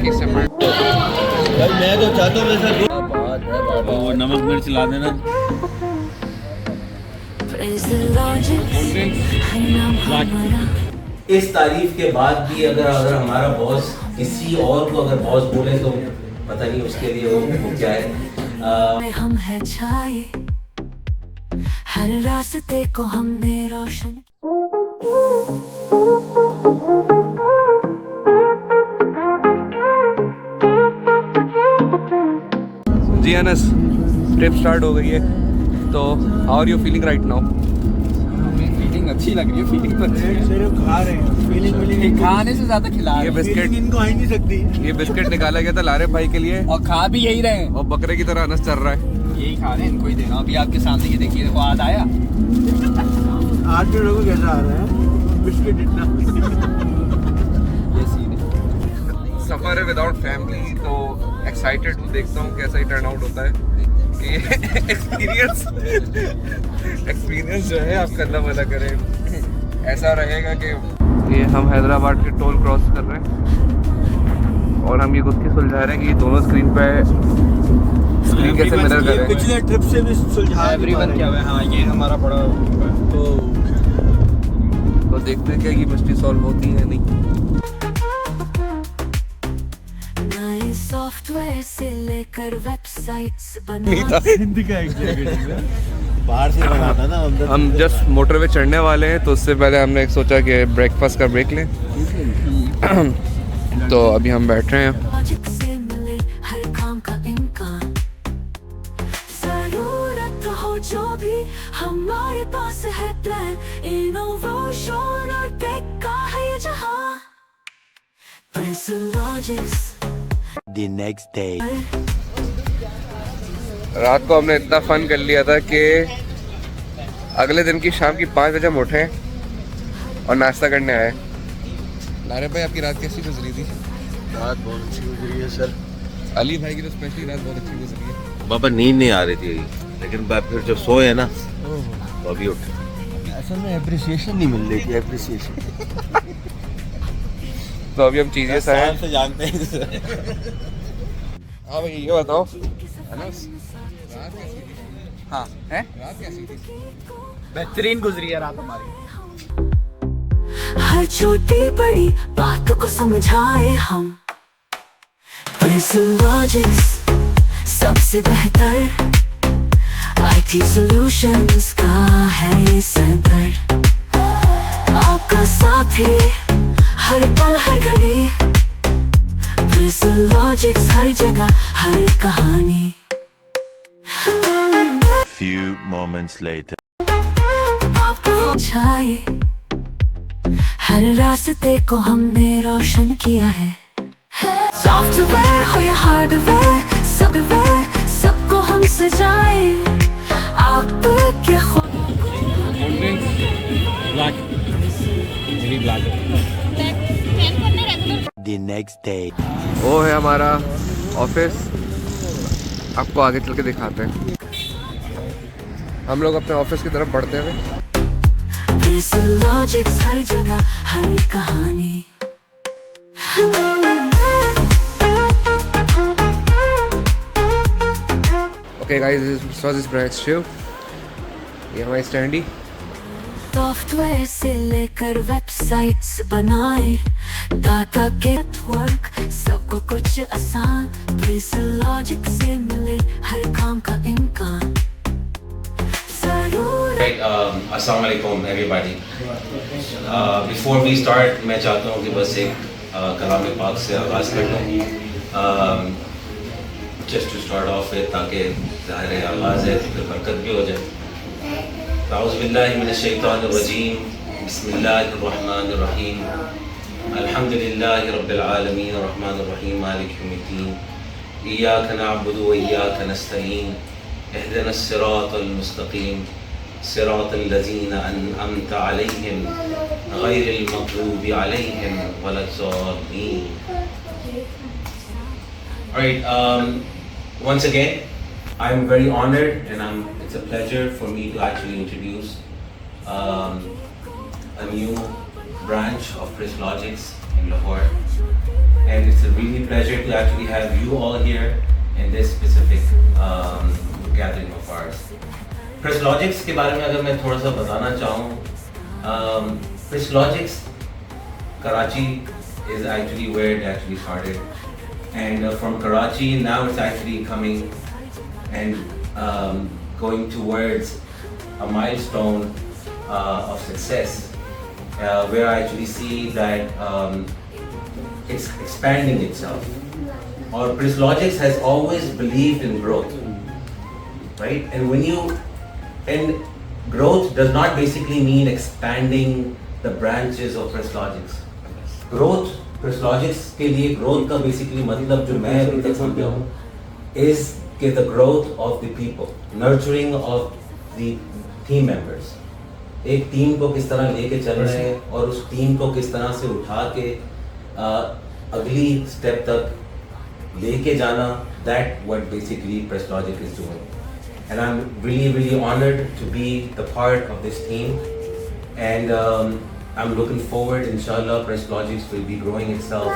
बाकी सिंपल। भाई मैं तो चाहता हूँ वैसा वो नमक मिर्च ला देना। इस तारीफ के बाद भी अगर हमारा बॉस किसी और को अगर बॉस बोले तो पता नहीं उसके लिए वो क्या है। हम है छाए हर रास्ते को हमने रोशन। जी अनस, ट्रिप स्टार्ट हो गई है, तो how are you feeling right now? Feeling अच्छी लग रही है, फीलिंग तो अच्छी है। सिर्फ खा रहे हैं, फीलिंग खाने से ज्यादा खिला रहे ये हैं। बिस्किट इनको आ ही नहीं सकती। ये बिस्किट निकाला गया था लारे भाई के लिए, और खा भी यही रहे हैं, और बकरे की तरह अनस चल रहा है। यही खा रहे हैं, इनको ही दे रहा हूं। अभी आपके सामने ये देखिए, देखो आज आया। आज भी लोगों को कैसा आ रहा है बिस्किट इतना। ये सीन है। सफर है विदाउट फैमिली, तो एक्साइटेड हूँ, देखता हूँ कैसा ही टर्न आउट होता है। कि एक्सपीरियंस जो है आपका अल्लाह भला करे। ऐसा रहेगा कि ये हम हैदराबाद के टोल क्रॉस कर रहे हैं और हम ये गुत्थी सुलझा रहे हैं कि ये दोनों स्क्रीन पे स्क्रीन कैसे मिरर कर रहे हैं। पिछले ट्रिप से भी सुलझा एवरीवन क्या हुआ है? हाँ, ये हमारा बड़ा तो देखते हैं क्या ये मिस्ट्री सॉल्व होती है नहीं। नए सॉफ्टवेयर से लेकर वेबसाइट्स बना हिंदी का एग्जीक्यूटिव बाहर से बना था ना। हम जस्ट मोटरवे चढ़ने वाले हैं, तो उससे पहले हमने सोचा कि ब्रेकफास्ट का ब्रेक लें। तो अभी हम बैठ रहे हैं। लॉजिक से मिले हर काम का इम्कान। जरूरत हो जो भी हमारे पास है प्लान। इनोवेशन और टेक का है ये जहां। Prince logics The next day. रात को हमने इतना फन कर लिया था कि अगले दिन की शाम की 5 बजे हम उठे और नाश्ता करने आए। लारे भाई, आपकी रात कैसी गुजरी थी? रात बहुत अच्छी गुजरी है सर। अली भाई की तो स्पेशली रात बहुत अच्छी गुजरी है। बाबा नींद नहीं आ रही थी, लेकिन फिर जब सोए ना तो अभी उठे। असल में एप्रिसिएशन नहीं मिल रही थी, एप्रिसिएशन। तो अभी हम चीजें साए। से जानते हैं। हाँ भाई, ये बताओ अनस, रात कैसी थी? हाँ है, रात कैसी थी? बेहतरीन गुजरी है रात हमारी। हर छोटी बड़ी बातों को समझाए हम। प्रिंस लॉजिक्स सबसे बेहतर आईटी सॉल्यूशंस का है ये सेंटर। आपका साथी हर पल हर घड़ी। प्रिंस लॉजिक्स हर जगह हर कहानी। Few moments later. आपको छाए हर रास्ते को हमने रोशन किया है। सॉफ्टवेयर हो या हार्डवेयर, सॉफ्टवेयर सबको हम सजाए। आपके The next day. वो है हमारा ऑफिस, आपको आगे चल के दिखाते हैं। हम लोग अपने ऑफिस की तरफ बढ़ते हुए। प्रिंस लॉजिक्स हर जगह हर कहानी। Okay guys, this was Bright Show. ये हमारी स्टैंडी। सॉफ्टवेयर से लेकर वेबसाइट्स बनाए। डाटा के नेटवर्क सबको कुछ आसान। प्रिंस लॉजिक से मिले हर काम का इम्कान। Right, Assalamu alaikum everybody. Before we start, मैं चाहता हूँ कि बस एक कलाम पाक से आगाज़ कर लूँ। Just to start off with, ताकि ज़ाहिर आगाज़ है तो फिर बरकत भी हो जाए। अऊज़ु बिल्लाहि मिनश शैतानिर रजीम, बिस्मिल्लाहिर रहमानिर रहीम, अल्हम्दुलिल्लाहि रब्बिल आलमीन, अर्रहमानिर रहीम, मालिकि यौमिद्दीन, इय्याका नअबुदु व इय्याका नस्तईन, इहदिनस सिरातल मुस्तक़ीम, सिरातल लज़ीना अनअमता अलैहिम, गैरिल मग़ज़ूबि अलैहिम वलद्दॉल्लीन। Alright, once again, I'm very honored and it's a pleasure for me to actually introduce a new branch of Prislogics in Lahore. and it's a really pleasure to actually have you all here in this specific gathering of ours. Presslogix के बारे में अगर मैं थोड़ा सा बताना चाहूँ, Presslogix Karachi is actually where it actually started, and from Karachi now it's actually coming and going towards a milestone of success, where I actually see that it's expanding itself. Or Presslogix has always believed in growth, right? And growth does not basically mean expanding the branches of Presslogix. Growth, Presslogix के लिए growth का basically मतलब जो मैं अभी तक समझा हूँ is कि the growth of the people, nurturing of the team members. एक टीम को किस तरह लेके चलना है और उस टीम को किस तरह से उठा के अगली स्टेप तक लेके जाना, that what basically Presslogix is doing. And I'm really honored to be the part of this team, and I'm looking forward, inshallah, Presslogix will be growing itself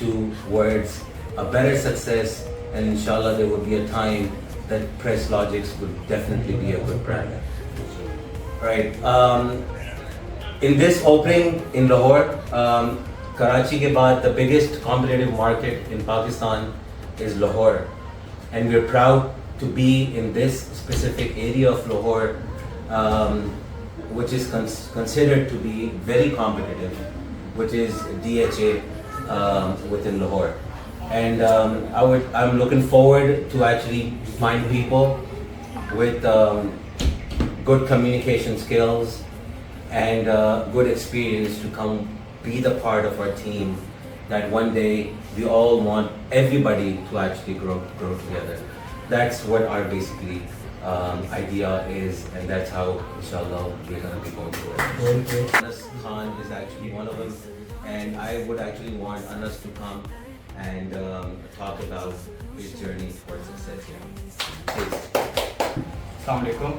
towards a better success, and inshallah there will be a time that Presslogix will definitely be a good brand. Right. In this opening in Lahore, Karachi के बाद the biggest competitive market in Pakistan is Lahore, and we're proud to be in this specific area of Lahore, which is considered to be very competitive, which is DHA within Lahore. And I'm looking forward to actually find people with good communication skills and good experience to come be the part of our team, that one day we all want everybody to actually grow together. That's what our basically idea is, and that's how inshallah we're going to be going to it. Anas Khan is actually one of them, and I would actually want Anas to come and talk about his journey towards success here. Please. अस्सलाम वालेकुम।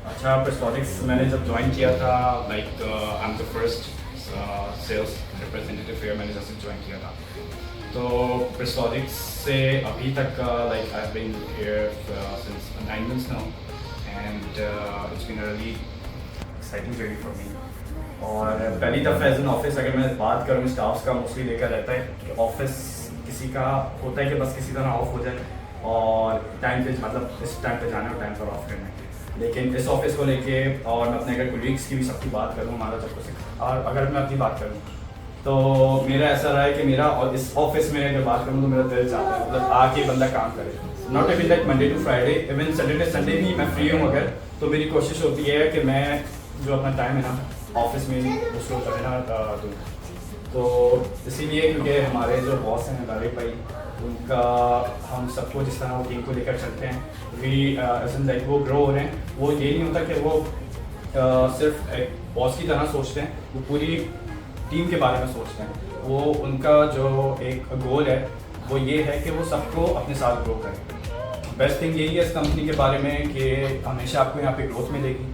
अच्छा, Presslogix मैंने जब join किया था, like I am the first sales representative here, मैंने जैसे join किया था, तो Presslogix से अभी तक like I have been here since 9 months now, and it's been a really exciting journey for me. और पहली दफ़ा एज एन ऑफिस अगर मैं बात करूँ स्टाफ्स का, मोस्टली देखा रहता है कि ऑफिस किसी का होता है कि बस किसी तरह ऑफ हो जाए और टाइम पे, मतलब इस टाइम पे जाना है और टाइम पर ऑफ करना है। लेकिन इस ऑफिस को लेके, और मैं अपने अगर कोलीग्स की भी सबकी बात करूँ, हमारा जब कुछ, और अगर मैं अपनी बात करूँ तो मेरा ऐसा रहा है कि मेरा, और इस ऑफिस में अगर बात करूँ तो मेरा दिल चाहता है मतलब आके बंदा काम करे, not even like Monday to Friday, even Saturday Sunday भी मैं फ्री हूँ अगर, तो मेरी कोशिश होती है कि मैं जो अपना टाइम है ना ऑफिस में उसको जो है ना दूँ। तो इसीलिए क्योंकि हमारे जो बॉस हैं तारिक भाई, उनका हम सबको जिस तरह वो टीम को लेकर चलते हैं, वी लाइक वो ग्रो हो रहे हैं, वो ये नहीं होता कि वो सिर्फ एक बॉस की तरह सोचते हैं, वो पूरी टीम के बारे में सोचते हैं। वो उनका जो एक गोल है वो ये है कि वो सबको अपने साथ ग्रो करें। बेस्ट थिंग यही है इस कंपनी के बारे में कि हमेशा आपको यहाँ पे ग्रोथ मिलेगी,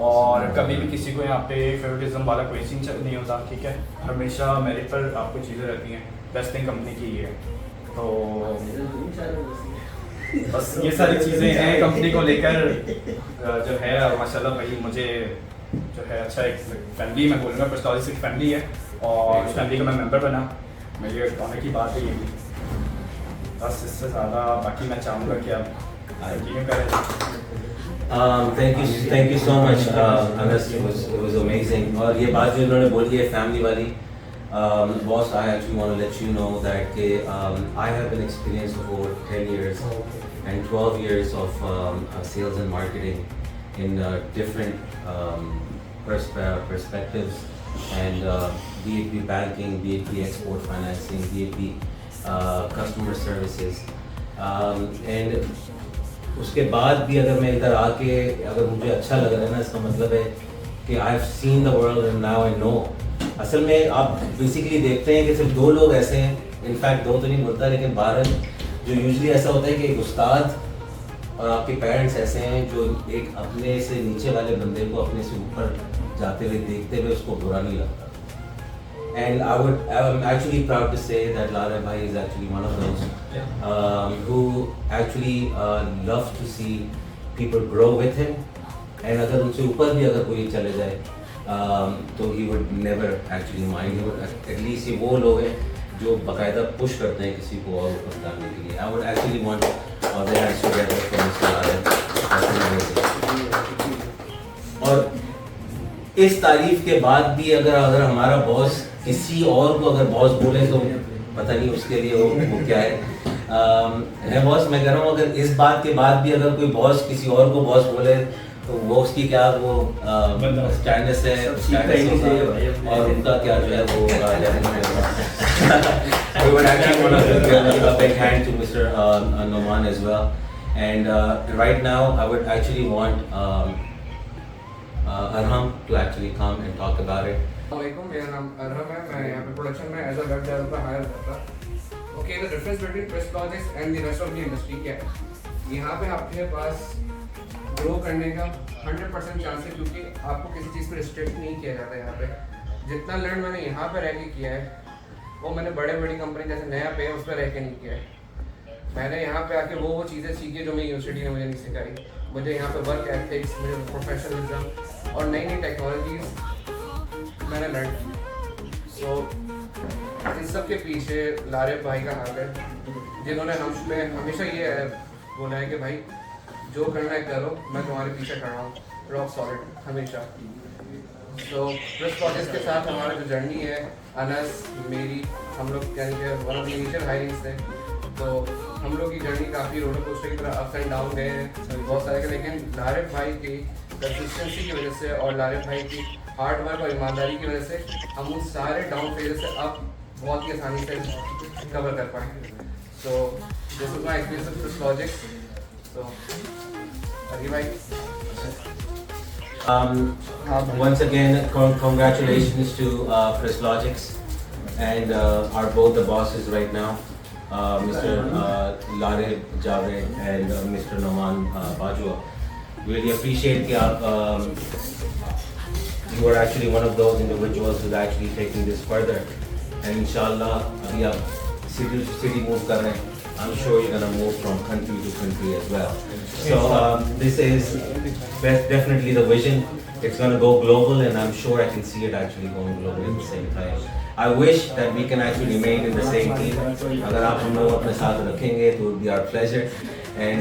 और कभी भी किसी को यहाँ पे फेवरेटिज्म वाला कोई सीन नहीं होता, ठीक है, हमेशा मेरिट पर आपको चीज़ें रहती हैं। बेस्ट थिंग कंपनी की ये है। तो बस ये सारी चीज़ें हैं कंपनी को लेकर जो है, और माशाल्लाह भाई मुझे जो है अच्छा एक फैमिली, मैं बोलूँगा Presslogix एक फैमिली है, और उस फैमिली का मैं मेंबर बना, मेरी ऑनर की बात है ये भी। बस इससे ज़्यादा बाकी मैं चाहूँगा कि आप कंटिन्यू करें। Thank you so much, Anas. It was amazing. और ये बात जो इन्होंने बोली है फैमिली वाली, boss, I actually want to let you know that I have an experience of over 10 years and 12 years of sales and marketing in different perspectives, and be it be banking, be it be export financing, be it be customer services, and उसके बाद भी अगर मैं इधर आके अगर मुझे अच्छा लग रहा है ना, इसका मतलब है कि I have seen the world and now I know. असल में आप बेसिकली देखते हैं कि सिर्फ 2 लोग ऐसे हैं, इनफैक्ट 2 तो नहीं बोलता, लेकिन 12 जो यूजुअली ऐसा होता है कि एक उस्ताद और आपके पेरेंट्स ऐसे हैं जो एक अपने से नीचे वाले बंदे को अपने से ऊपर जाते हुए देखते हुए उसको बुरा नहीं लगता। And I'm actually proud to say that Lara Bhai is actually one of those who actually love to see people grow with him. And अगर उनसे ऊपर भी अगर कोई चले जाए तो he would never actually mind. He would at least ये वो लोग हैं जो बाकायदा पुश करते हैं किसी को और ऊपर डालने के लिए. I would actually want all the hands together for Mr. Lara. और इस तारीफ के बाद भी अगर हमारा बॉस किसी और को अगर बॉस बोले तो पता नहीं उसके लिए वो क्या है बॉस. मैं कह रहा हूँ अगर इस बात के बाद भी अगर कोई बॉस किसी और को बॉस बोले तो वो उसकी क्या वो स्टैंडर्ड है और उनका क्या जो है वो we would actually want to give a big hand to Mr. Noman as well. And right now I would actually want Arham to actually come and talk about it. Assalamualaikum, मेरा नाम अरहम है. मैं यहाँ पे प्रोडक्शन में as a web developer hire करता. Okay, the difference between press projects and the rest of the industry क्या है? यहाँ पे आपके पास ग्रो करने का 100% चांस है क्योंकि आपको किसी चीज़ पे रिस्ट्रिक्ट नहीं किया जाता. यहाँ पे जितना लर्न मैंने यहाँ पे रह के किया है वो मैंने बड़ी कंपनी जैसे नया पे उस पर रह के नहीं किया है. मैंने यहाँ पे आके वो चीज़ें सीखी जो मेरी यूनिवर्सिटी ने मुझे नहीं सिखाई. मुझे यहाँ पे वर्क एथिक्स, मुझे प्रोफेशनलिज्म और नई टेक्नोलॉजीज मैंने लर्न की. सो इस सब के पीछे लारे भाई का हाथ है जिन्होंने हम पे हमेशा ये बोला है कि भाई जो करना है करो, मैं तुम्हारे पीछे खड़ा हूँ, रॉक सॉलिड हमेशा. तो प्रेस प्रोजेक्ट्स के साथ हमारा जो जर्नी है, अनस मेरी हम लोग यानी कि वन ऑफ इनिशियल हायरिंग्स थे, तो हम लोग की जर्नी काफ़ी रोलर कोस्टर की तरह अप्स एंड डाउन गए हैं बहुत सारे के. लेकिन लारिफ भाई की कंसिस्टेंसी की वजह से और लारिफ भाई की हार्ड वर्क और ईमानदारी की वजह से हम उन सारे डाउन फेजेस से अब बहुत ही आसानी से कवर कर पाए. So this is my experience with this project. So अभी भाई once again congratulations to Presslogics and our both the bosses right now, Mr. Lare Javed and Mr. Noman Bajwa. Really appreciate that you are actually one of those individuals who are actually taking this further, and inshallah abhi aap city to city move kar rahe hain. I'm sure you're gonna move from country to country as well. So this is definitely the vision. It's gonna go global, and I'm sure I can see it actually going global at the same time. I wish that we can actually remain in the same team. अगर आप हम लोग अपने साथ रखेंगे तो it would be our pleasure, and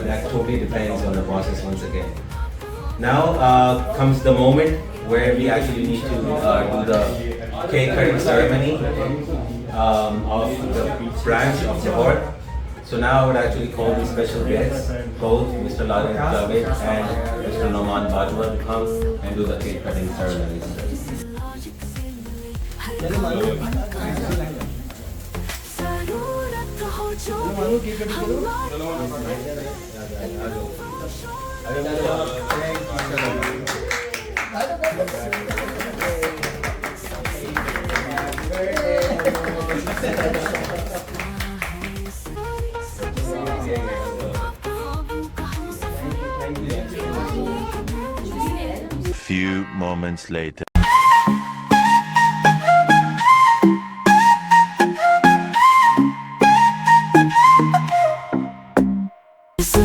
that totally depends on the process once again. Now comes the moment where we actually need to do the cake cutting ceremony of the branch of Johor. So now I would actually call the special guests, both Mr. Lare Javed and Mr. Noman Bajwa, to come and do the cake cutting ceremony. Few moments later.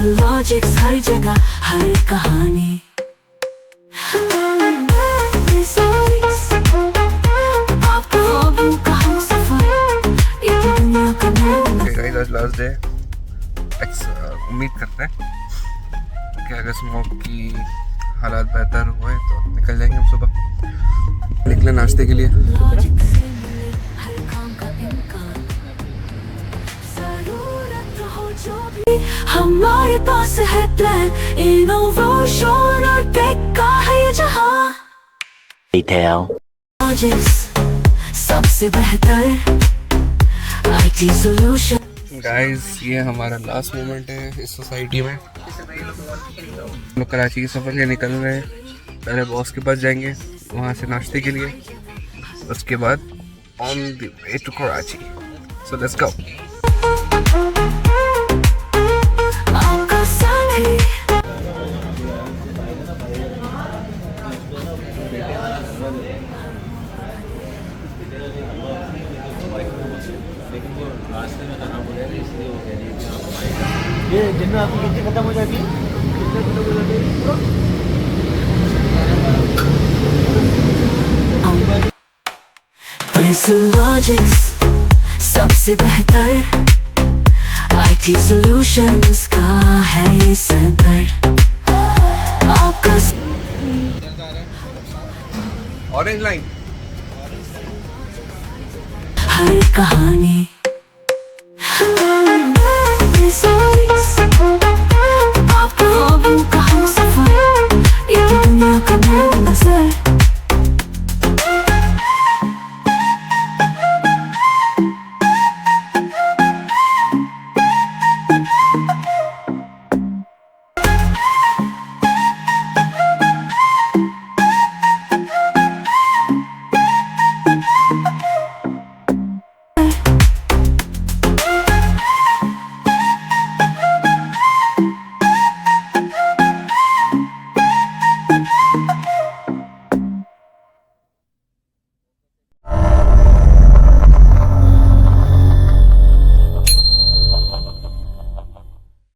Logics हर जगह हर कहानी. आज last day. उम्मीद करते हैं कि अगर स्मोक की हालात बेहतर हुए तो निकल जाएंगे हम सुबह. निकले नाश्ते के लिए. हमारे पास है प्लान, इनोवेशन और टेक का है जहां. सबसे बेहतर IT सॉल्यूशन. गाइस ये हमारा लास्ट मोमेंट है इस सोसाइटी में. हम लोग कराची के सफ़र के निकल रहे हैं. पहले बॉस के पास जाएंगे, वहाँ से नाश्ते के लिए, उसके बाद on the way to Karachi. So let's go. लेकिन वो रास्ते में खराब हो गया था, इसलिए वो कह रही है कि आप हमारे ये दिन में आपकी कितनी खत्म हो जाती है? कितने खत्म हो जाती है? प्रिसलॉजिक्स सबसे बेहतर IT सॉल्यूशंस का है ये सेंटर। आपका ऑरेंज लाइन हर कहानी